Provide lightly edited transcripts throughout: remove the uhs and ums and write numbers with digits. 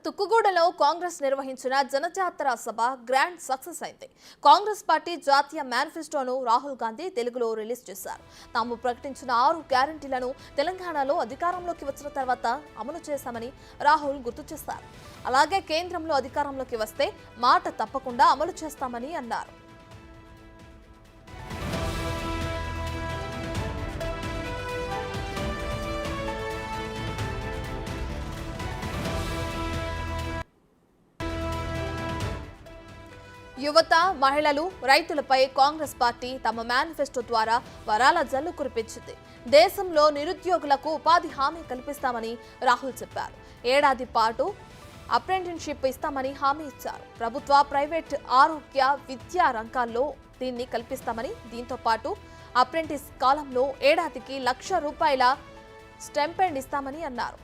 తుక్కుగూడలో కాంగ్రెస్ నిర్వహించిన జనజాతర సభ grand success అయింది. Congress party జాతీయ మేనిఫెస్టోను రాహుల్ గాంధీ తెలుగులో రిలీజ్ చేశారు. తాము ప్రకటించిన 6 గ్యారంటీలను తెలంగాణలో అధికారంలోకి వచ్చిన తర్వాత అమలు చేశామని రాహుల్ గుర్తు చేశారు. అలాగే కేంద్రంలో అధికారంలోకి వస్తే మాట తప్పకుండా అమలు చేస్తామని అన్నారు. యువత, మహిళలు, రైతులపై కాంగ్రెస్ పార్టీ తమ మేనిఫెస్టో ద్వారా వరాల జల్లు కురిపించింది. దేశంలో నిరుద్యోగులకు ఉపాధి హామీ కల్పిస్తామని రాహుల్ చెప్పారు. ఏడాది పాటు అప్రెంటిస్షిప్ ఇస్తామని హామీ ఇచ్చారు. ప్రభుత్వ, ప్రైవేట్, ఆరోగ్య, విద్యా రంగాల్లో దీన్ని కల్పిస్తామని, దీంతో పాటు అప్రెంటిస్ కాలంలో ఏడాదికి ₹1,00,000 స్టైపెండ్ ఇస్తామని అన్నారు.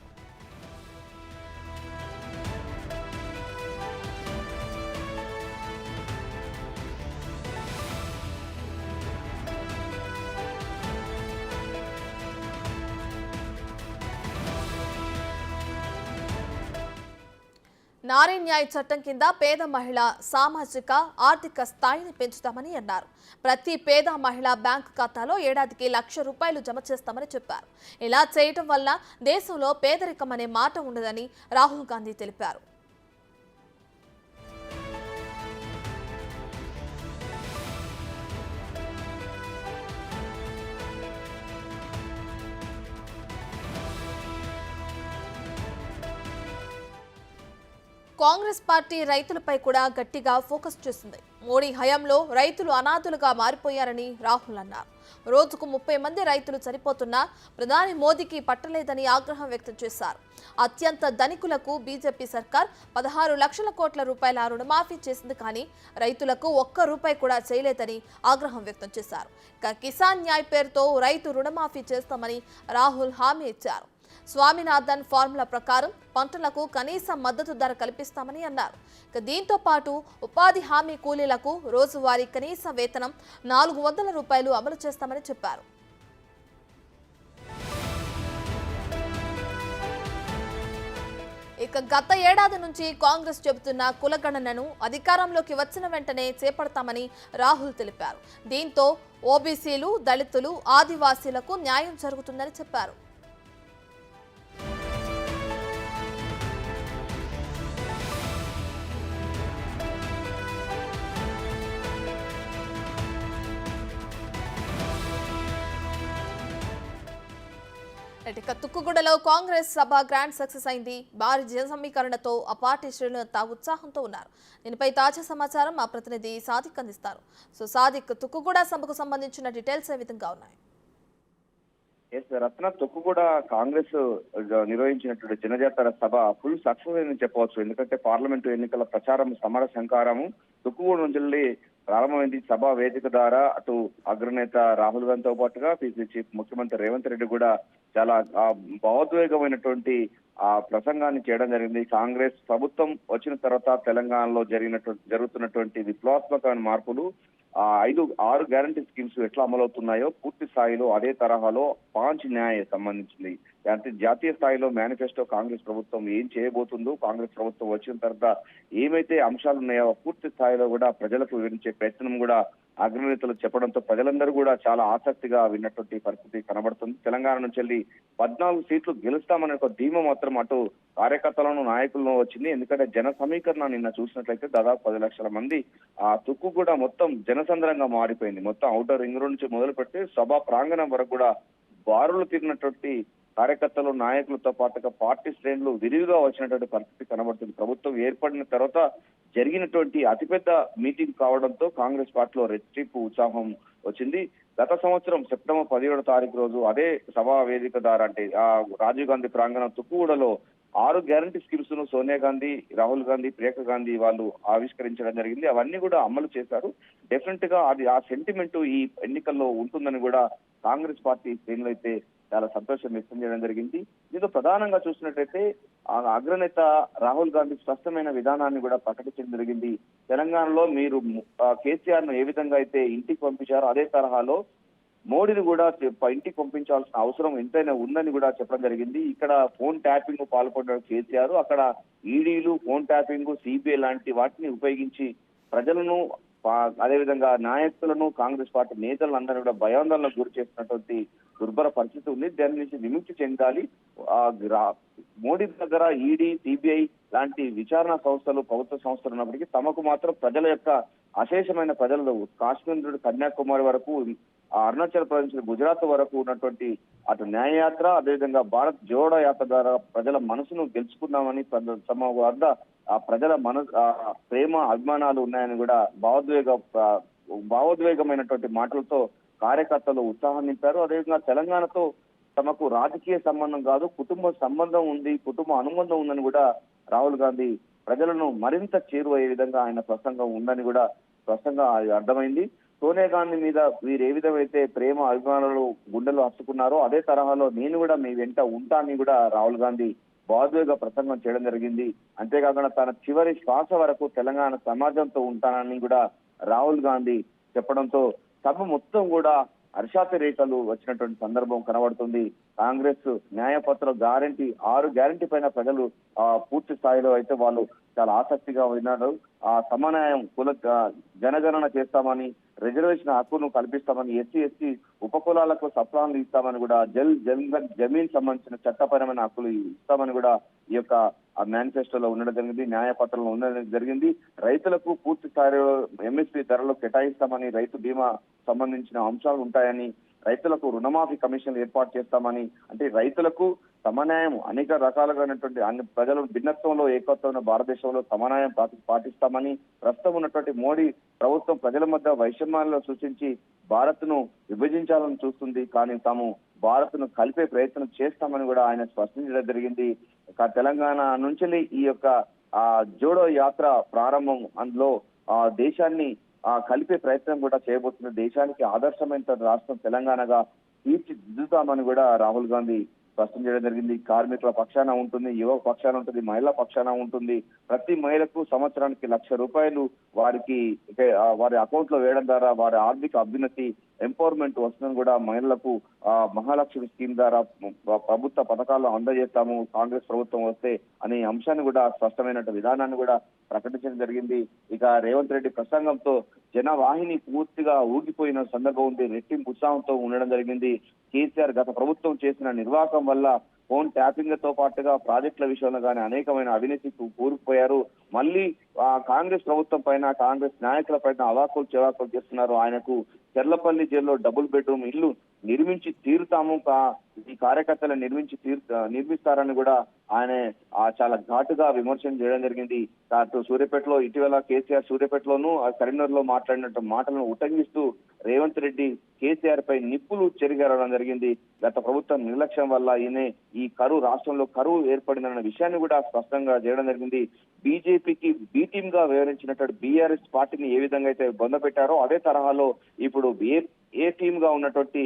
నారీ న్యాయ చట్టం కింద పేద మహిళ సామాజిక, ఆర్థిక స్థాయిని పెంచుతామని అన్నారు. ప్రతి పేద మహిళ బ్యాంకు ఖాతాలో ఏడాదికి ₹1,00,000 జమ చేస్తామని చెప్పారు. ఇలా చేయటం వల్ల దేశంలో పేదరికం అనే మాట ఉండదని రాహుల్ గాంధీ తెలిపారు. కాంగ్రెస్ పార్టీ రైతులపై కూడా గట్టిగా ఫోకస్ చేసింది. మోడీ హయాంలో రైతులు అనాథులుగా మారిపోయారని రాహుల్ అన్నారు. రోజుకు 30 మంది రైతులు చనిపోతున్నా ప్రధాని మోదీకి పట్టలేదని ఆగ్రహం వ్యక్తం చేశారు. అత్యంత ధనికులకు బీజేపీ సర్కార్ ₹16 లక్షల కోట్ల రుణమాఫీ చేసింది, కానీ రైతులకు ₹1 కూడా చేయలేదని ఆగ్రహం వ్యక్తం చేశారు. కిసాన్ న్యాయ్ పేరుతో రైతు రుణమాఫీ చేస్తామని రాహుల్ హామీ ఇచ్చారు. స్వామినాథన్ ఫార్ములా ప్రకారం పంటలకు కనీస మద్దతు ధర కల్పిస్తామని అన్నారు. దీంతో పాటు ఉపాధి హామీ కూలీలకు రోజువారీ కనీస వేతనం ₹400 అమలు చేస్తామని చెప్పారు. గత ఏడాది నుంచి కాంగ్రెస్ చెబుతున్న కులగణనను అధికారంలోకి వచ్చిన వెంటనే చేపడతామని రాహుల్ తెలిపారు. దీంతో ఓబీసీలు, దళితులు, ఆదివాసీలకు న్యాయం జరుగుతుందని చెప్పారు. తుక్కుగూడలో కాంగ్రెస్ సభ గ్రాండ్ సక్సెస్ అయింది. భారీ జన సమీకరణతో ఆ పార్టీ శ్రేణులంతా ఉత్సాహంతో ఉన్నారు. దీనిపై తాజా సమాచారం మా ప్రతినిధి సాదిక్ అందిస్తారు. సాదిక్, తుక్కుగూడ సభకు సంబంధించిన డీటెయిల్స్ ఏ విధంగా ఉన్నాయి? రత్న, తుక్కుగూడ కాంగ్రెస్ నిర్వహించినటువంటి జనజాతర సభ ఫుల్ సక్సెస్ అని చెప్పవచ్చు. ఎందుకంటే పార్లమెంటు ఎన్నికల ప్రచారం సమర సంకారము తుక్కుగూడ నుంచి ప్రారంభమైంది. సభా వేదిక ద్వారా అటు అగ్రనేత రాహుల్ గాంధీతో పాటుగా పీసీ చీఫ్ ముఖ్యమంత్రి రేవంత్ రెడ్డి కూడా చాలా భావోద్వేగమైనటువంటి ఆ ప్రసంగాన్ని చేయడం జరిగింది. కాంగ్రెస్ ప్రభుత్వం వచ్చిన తర్వాత తెలంగాణలో జరుగుతున్నటువంటి విప్లవాత్మకమైన మార్పులు, 6 గ్యారంటీ స్కీమ్స్ ఎట్లా అమలవుతున్నాయో పూర్తి స్థాయిలో అదే తరహాలో 5 న్యాయ సంబంధించింది. అంటే జాతీయ స్థాయిలో మేనిఫెస్టో కాంగ్రెస్ ప్రభుత్వం ఏం చేయబోతుందో, కాంగ్రెస్ ప్రభుత్వం వచ్చిన తర్వాత ఏమైతే అంశాలు ఉన్నాయో పూర్తి స్థాయిలో కూడా ప్రజలకు వివరించే ప్రయత్నం కూడా అగ్రనేతలు చెప్పడంతో ప్రజలందరూ కూడా చాలా ఆసక్తిగా విన్నటువంటి పరిస్థితి కనబడుతుంది. తెలంగాణ నుంచి వెళ్ళి 14 సీట్లు గెలుస్తామనే ఒక ధీమా మాత్రం అటు కార్యకర్తలను, నాయకులను వచ్చింది. ఎందుకంటే జన సమీకరణ నిన్న చూసినట్లయితే దాదాపు 10 లక్షల మంది ఆ తుక్కు కూడా మొత్తం జనసంద్రంగా మారిపోయింది. మొత్తం ఔటర్ రింగ్ రోడ్ నుంచి మొదలు పెడితే సభా ప్రాంగణం వరకు కూడా బారులు తిరిగినటువంటి కార్యకర్తలు, నాయకులతో పాటుగా పార్టీ శ్రేణులు విరివిగా వచ్చినటువంటి పరిస్థితి కనబడుతుంది. ప్రభుత్వం ఏర్పడిన తర్వాత జరిగినటువంటి అతిపెద్ద మీటింగ్ కావడంతో కాంగ్రెస్ పార్టీలో రెట్టింపు ఉత్సాహం వచ్చింది. గత సంవత్సరం సెప్టెంబర్ 17వ తారీఖు రోజు అదే సభా వేదిక ద్వారా అంటే రాజీవ్ గాంధీ ప్రాంగణం తుక్కుగూడలో 6 గ్యారంటీ స్కీమ్స్ ను సోనియా గాంధీ, రాహుల్ గాంధీ, ప్రియాంక గాంధీ వాళ్ళు ఆవిష్కరించడం జరిగింది. అవన్నీ కూడా అమలు చేశారు. డెఫినెట్ గా అది ఆ సెంటిమెంట్ ఈ ఎన్నికల్లో ఉంటుందని కూడా కాంగ్రెస్ పార్టీ శ్రేణులు అయితే చాలా సంతోషం వ్యక్తం చేయడం జరిగింది. దీంతో ప్రధానంగా చూసినట్లయితే అగ్రనేత రాహుల్ గాంధీ స్పష్టమైన విధానాన్ని కూడా ప్రకటించడం జరిగింది. తెలంగాణలో మీరు కేసీఆర్ ను ఏ విధంగా అయితే ఇంటికి పంపించారో అదే తరహాలో మోడీని కూడా ఇంటికి పంపించాల్సిన అవసరం ఎంతైనా ఉందని కూడా చెప్పడం జరిగింది. ఇక్కడ ఫోన్ ట్యాపింగ్ పాల్పడిన కేసీఆర్ అక్కడ ఈడీలు, ఫోన్ ట్యాపింగ్, సిబిఐ లాంటి వాటిని ఉపయోగించి ప్రజలను అదేవిధంగా నాయకులను, కాంగ్రెస్ పార్టీ నేతలందరూ కూడా భయాందోళనకు గురి చేస్తున్నటువంటి దుర్భర పరిస్థితి ఉంది. దాని నుంచి విముక్తి చెందాలి. మోడీ దగ్గర ఈడీ, సిబిఐ లాంటి విచారణ సంస్థలు, ప్రభుత్వ సంస్థలు ఉన్నప్పటికీ తమకు మాత్రం ప్రజల యొక్క అశేషమైన ప్రజలు కాశ్మీర్ నుండి కన్యాకుమారి వరకు, అరుణాచల్ ప్రదేశ్, గుజరాత్ వరకు ఉన్నటువంటి అటు న్యాయయాత్ర, అదేవిధంగా భారత్ జోడో యాత్ర ద్వారా ప్రజల మనసును గెలుచుకున్నామని, తమ వద్ద ఆ ప్రజల ప్రేమ అభిమానాలు ఉన్నాయని కూడా భావోద్వేగమైనటువంటి మాటలతో కార్యకర్తలు ఉత్సాహం నింపారు. అదేవిధంగా తెలంగాణతో తమకు రాజకీయ సంబంధం కాదు, కుటుంబ సంబంధం ఉంది, కుటుంబ అనుబంధం ఉందని కూడా రాహుల్ గాంధీ ప్రజలను మరింత చేరువయ్యే విధంగా ఆయన ప్రసంగం ఉందని కూడా స్పష్టంగా అర్థమైంది. సోనియా గాంధీ మీద వీరు ఏ విధమైతే ప్రేమ అభిమానులు గుండెలు హత్తుకున్నారో అదే తరహాలో నేను కూడా మీ వెంట ఉంటానని కూడా రాహుల్ గాంధీ భావోద్వేగ ప్రసంగం చేయడం జరిగింది. అంతేకాకుండా తన చివరి శ్వాస వరకు తెలంగాణ సమాజంతో ఉంటానని కూడా రాహుల్ గాంధీ చెప్పడంతో సభ మొత్తం కూడా హర్షాతిరేకలు వచ్చినటువంటి సందర్భం కనబడుతుంది. కాంగ్రెస్ న్యాయపత్ర గ్యారంటీ 6 గ్యారంటీ పైన ప్రజలు పూర్తి స్థాయిలో అయితే వాళ్ళు చాలా ఆసక్తిగా విన్నారు. ఆ సమన్వయం జనగణన చేస్తామని, రిజర్వేషన్ హక్కును కల్పిస్తామని, ఎస్సీ ఉపకులాలకు సప్లాన్లు ఇస్తామని కూడా, జమీన్ సంబంధించిన చట్టపరమైన హక్కులు ఇస్తామని కూడా ఈ యొక్క మేనిఫెస్టోలో ఉండడం జరిగింది, న్యాయపత్రంలో ఉండడం జరిగింది. రైతులకు పూర్తి స్థాయిలో ఎంఎస్పీ ధరలు కేటాయిస్తామని, రైతు బీమా సంబంధించిన అంశాలు ఉంటాయని, రైతులకు రుణమాఫీ కమిషన్ ఏర్పాటు చేస్తామని, అంటే రైతులకు సమన్యాయం అనేక రకాలుగానటువంటి ప్రజల భిన్నత్వంలో ఏకత్వంలో భారతదేశంలో సమన్యాయం పాటిస్తామని, ప్రస్తుతం ఉన్నటువంటి మోడీ ప్రభుత్వం ప్రజల మధ్య వైషమ్యాలను సృష్టించి భారత్ ను విభజించాలని చూస్తుంది, కానీ తాము భారత్ ను కలిపే ప్రయత్నం చేస్తామని కూడా ఆయన స్పష్టం జరిగింది. తెలంగాణ నుంచి ఈ యొక్క జోడో యాత్ర ప్రారంభం, అందులో దేశాన్ని కలిపే ప్రయత్నం కూడా చేయబోతుంది. దేశానికి ఆదర్శమైన రాష్ట్రం తెలంగాణగా తీర్చిదిద్దుతామని కూడా రాహుల్ గాంధీ స్పష్టం చేయడం జరిగింది. కార్మికుల పక్షాన ఉంటుంది, యువ పక్షాన ఉంటుంది, మహిళల పక్షాన ఉంటుంది. ప్రతి మహిళకు సంవత్సరానికి ₹1,00,000 వారి అకౌంట్ లో వేయడం ద్వారా వారి ఆర్థిక అభ్యున్నతి, ఎంపవర్మెంట్ వస్తుందని కూడా, మహిళలకు మహాలక్ష్మి స్కీమ్ ద్వారా ప్రభుత్వ పథకాలను అందజేస్తాము కాంగ్రెస్ ప్రభుత్వం వస్తే అనే అంశాన్ని కూడా స్పష్టమైన విధానాన్ని కూడా ప్రకటించడం జరిగింది. ఇక రేవంత్ రెడ్డి ప్రసంగంతో జనవాహిని పూర్తిగా ఊగిపోయిన సందర్భం ఉంది, రెట్టింపు ఉత్సాహంతో ఉండడం జరిగింది. కేసీఆర్ గత ప్రభుత్వం చేసిన నిర్వాహకం వల్ల ఫోన్ ట్యాపింగ్ తో పాటుగా ప్రాజెక్టుల విషయంలో కానీ అనేకమైన అవినీతికి కూరుకుపోయారు. మళ్ళీ కాంగ్రెస్ ప్రభుత్వం పైన, కాంగ్రెస్ నాయకుల పైన అవాకులు చెవాకులు చేస్తున్నారు. ఆయనకు చెర్లపల్లి జైల్లో డబుల్ బెడ్రూమ్ ఇల్లు నిర్మించి తీరుతాము, ఈ కార్యకర్తలు నిర్మిస్తారని కూడా ఆయన చాలా ఘాటుగా విమర్శన చేయడం జరిగింది. అటు సూర్యాపేటలో ఇటీవల కేసీఆర్ సూర్యాపేటలోను, కరీంనగర్ లో మాట్లాడినట్టు మాటలను ఉటంకిస్తూ రేవంత్ రెడ్డి కేసీఆర్ పై నిప్పులు చెరిగారడం జరిగింది. గత ప్రభుత్వం నిర్లక్ష్యం వల్ల ఈ రాష్ట్రంలో కరువు ఏర్పడిందన్న విషయాన్ని కూడా స్పష్టంగా చేయడం జరిగింది. బీజేపీకి బి టీమ్ గా వ్యవహరించినటువంటి బీఆర్ఎస్ పార్టీని ఏ విధంగా అయితే బొందపెట్టారో అదే తరహాలో ఇప్పుడు ఏ టీమ్ గా ఉన్నటువంటి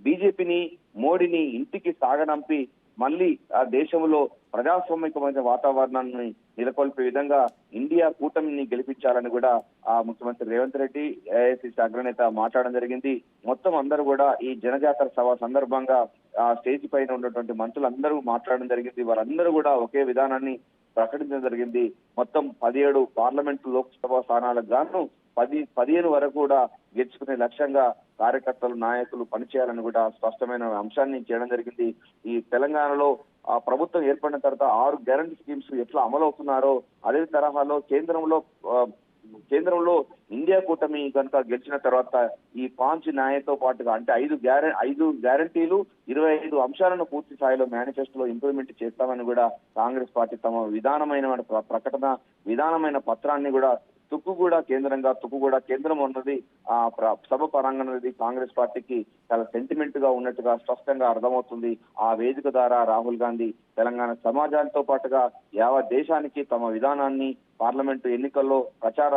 బీజేపీని, మోడీని ఇంటికి సాగనంపి మళ్ళీ ఆ దేశంలో ప్రజాస్వామికమైన వాతావరణాన్ని నెలకొల్పే విధంగా ఇండియా కూటమిని గెలిపించాలని కూడా ముఖ్యమంత్రి రేవంత్ రెడ్డి, ఏఐసిసి అగ్రనేత మాట్లాడడం జరిగింది. మొత్తం అందరూ కూడా ఈ జనజాతర సభ సందర్భంగా స్టేజ్ పైన ఉన్నటువంటి మంత్రులందరూ మాట్లాడడం జరిగింది. వారందరూ కూడా ఒకే విధానాన్ని ప్రకటించడం జరిగింది. మొత్తం 17 పార్లమెంటు లోక్సభ స్థానాలకు గాను 15 వరకు కూడా గెలుచుకునే లక్ష్యంగా కార్యకర్తలు, నాయకులు పనిచేయాలని కూడా స్పష్టమైన అంశాన్ని చేయడం జరిగింది. ఈ తెలంగాణలో ప్రభుత్వం ఏర్పడిన తర్వాత 6 గ్యారంటీ స్కీమ్స్ ఎట్లా అమలు అవుతున్నారో అదే తరహాలో కేంద్రంలో ఇండియా కూటమి కనుక గెలిచిన తర్వాత ఈ 5 న్యాయంతో పాటుగా, అంటే 5 గ్యారంటీలు 25 అంశాలను పూర్తి స్థాయిలో మేనిఫెస్టోలో ఇంప్లిమెంట్ చేస్తామని కూడా కాంగ్రెస్ పార్టీ తమ విధానమైన పత్రాన్ని కూడా తుక్కుగూడ కేంద్రం ఉన్నది సభ పరంగా కాంగ్రెస్ పార్టీకి చాలా సెంటిమెంట్ గా ఉన్నట్టుగా స్పష్టంగా అర్థమవుతుంది. ఆ వేదిక ద్వారా రాహుల్ గాంధీ తెలంగాణ సమాజాలతో పాటుగా యావత్ దేశానికి తమ విధానాన్ని, పార్లమెంటు ఎన్నికల్లో ప్రచార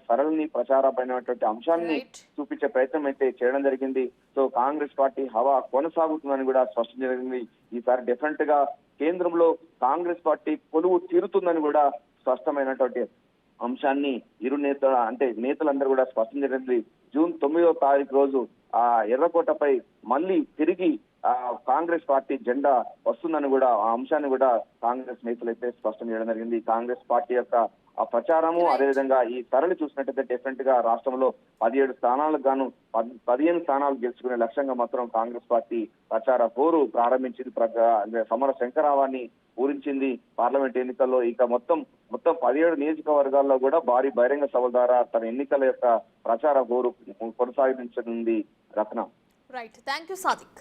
సరళిని, ప్రచారమైనటువంటి అంశాన్ని చూపించే ప్రయత్నం అయితే చేయడం జరిగింది. సో కాంగ్రెస్ పార్టీ హవా కొనసాగుతుందని కూడా స్పష్టం జరిగింది. ఈసారి డెఫినెట్ గా కేంద్రంలో కాంగ్రెస్ పార్టీ కొలువు తీరుతుందని కూడా స్పష్టమైనటువంటి అంశాన్ని నేతలందరూ కూడా స్పష్టం జరిగింది. జూన్ 9వ తారీఖు రోజు ఆ ఎర్రకోటపై మళ్ళీ తిరిగి కాంగ్రెస్ పార్టీ జెండా వస్తుందని కూడా ఆ అంశాన్ని కూడా కాంగ్రెస్ నేతలు అయితే స్పష్టం చేయడం జరిగింది. కాంగ్రెస్ పార్టీ యొక్క ఆ ప్రచారము అదేవిధంగా ఈ సరళి చూసినట్టయితే డెఫినెట్ గా రాష్ట్రంలో 17 స్థానాలకు గాను 15 స్థానాలు గెలుచుకునే లక్ష్యంగా మాత్రం కాంగ్రెస్ పార్టీ ప్రచార హోరు ప్రారంభించింది. సమర శంకరావాన్ని పూరించింది పార్లమెంట్ ఎన్నికల్లో. ఇక మొత్తం 17 నియోజకవర్గాల్లో కూడా భారీ బహిరంగ సభల ద్వారా తన ఎన్నికల యొక్క ప్రచార హోరు కొనసాగించనుంది Ratna. Right, thank you Sadiq.